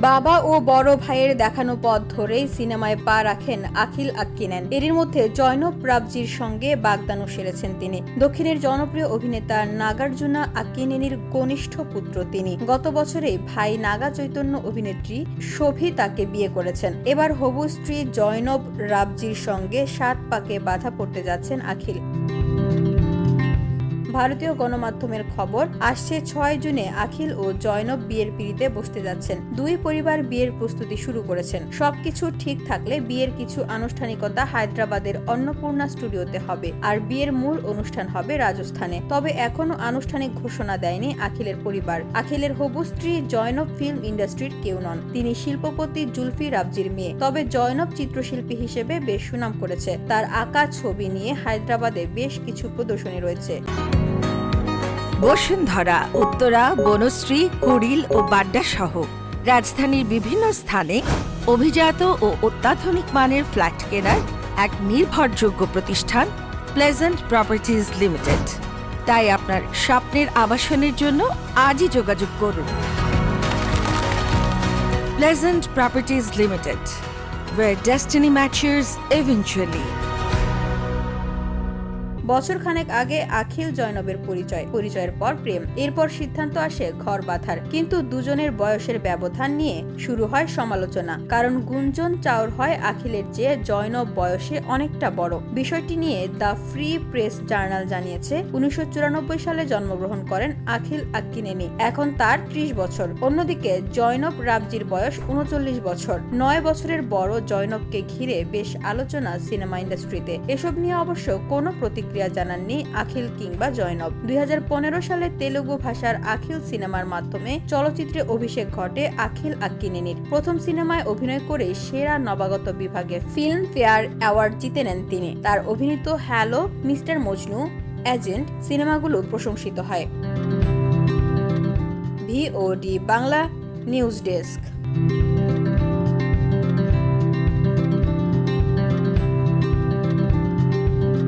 বাবা ও বড় ভাইয়ের দেখানো পথ ধরেই সিনেমায় পা রাখেন আখিল আক্কিনেন। এরই মধ্যে জয়নব রাবজির সঙ্গে বাগদানও সেরেছেন তিনি। দক্ষিণের জনপ্রিয় অভিনেতা নাগার্জুনা আক্কিনেনির কনিষ্ঠ পুত্র তিনি। গত বছরেই ভাই নাগা চৈতন্য অভিনেত্রী শোভি তাকে বিয়ে করেছেন। এবার হবু স্ত্রী জয়নব রাবজির সঙ্গে ৭ পাকে বাধা পড়তে যাচ্ছেন আখিল। ভারতীয় গণমাধ্যমের খবর আসছে ৬ জুনে আখিল ও জয়নব বিয়ের পিঁড়িতে বসতে যাচ্ছেন। দুই পরিবার বিয়ের প্রস্তুতি শুরু করেছেন। সবকিছু ঠিক থাকলে বিয়ের কিছু আনুষ্ঠানিকতা হায়দ্রাবাদের অন্নপূর্ণা স্টুডিওতে হবে, আর বিয়ের মূল অনুষ্ঠান হবে রাজস্থানে। তবে এখনো আনুষ্ঠানিক ঘোষণা দেয়নি আখিলের পরিবার। আখিলের হবু স্ত্রী জয়নব ফিল্ম ইন্ডাস্ট্রির কেউ নন। তিনি শিল্পপতি জুলফি রাবজির মেয়ে। তবে জয়নব চিত্রশিল্পী হিসেবে বেশ সুনাম করেছে। তার আঁকা ছবি নিয়ে হায়দ্রাবাদে বেশ কিছু প্রদর্শনী রয়েছে। বসুন্ধরা, উত্তরা, বনশ্রী, কুড়িল ও বাড্ডা সহ রাজধানীর বিভিন্ন স্থানে অভিজাত ও অত্যাধুনিক মানের ফ্ল্যাট কেনার এক নির্ভরযোগ্য প্রতিষ্ঠান প্লেজেন্ট প্রপার্টিজ লিমিটেড। তাই আপনার স্বপ্নের আবাসনের জন্য আজই যোগাযোগ করুন। Pleasant properties limited, where destiny matches eventually. বছর খানেক আগে আখিল জয়নবের পরিচয়ের পর প্রেম, এরপর সিদ্ধান্ত আসে ঘর বাঁধার। কিন্তু দুজনের বয়সের ব্যবধান নিয়ে শুরু হয় সমালোচনা। কারণ গুঞ্জন চাউর হয় আখিলের চেয়ে জয়নব বয়সে অনেকটা বড়। বিষয়টি নিয়ে দ্য ফ্রি প্রেস জার্নাল জানিয়েছে ১৯৯৪ সালে জন্মগ্রহণ করেন আখিল আক্কিনেনি। এখন তার ৩০ বছর। অন্যদিকে জয়নব রাবজির বয়স ৩৯ বছর। ৯ বছরের বড় জয়নবকে ঘিরে বেশ আলোচনা সিনেমা ইন্ডাস্ট্রিতে। এসব নিয়ে অবশ্য কোনো প্রতিক্রিয়া জানাননি আখিল কিংবা জয়নব। ২০১৫ সালে তেলুগু ভাষার আখিল সিনেমার মাধ্যমে চলচ্চিত্রে অভিষেক ঘটে আখিল আক্কিনেনির। প্রথম সিনেমায় অভিনয় করে সেরা নবাগত বিভাগে ফিল্ম ফেয়ার অ্যাওয়ার্ড জিতে নেন তিনি। তার অভিনীত হ্যালো, মিস্টার মজনু, এজেন্ট সিনেমাগুলো প্রশংসিত হয়। VOD Bangla news desk.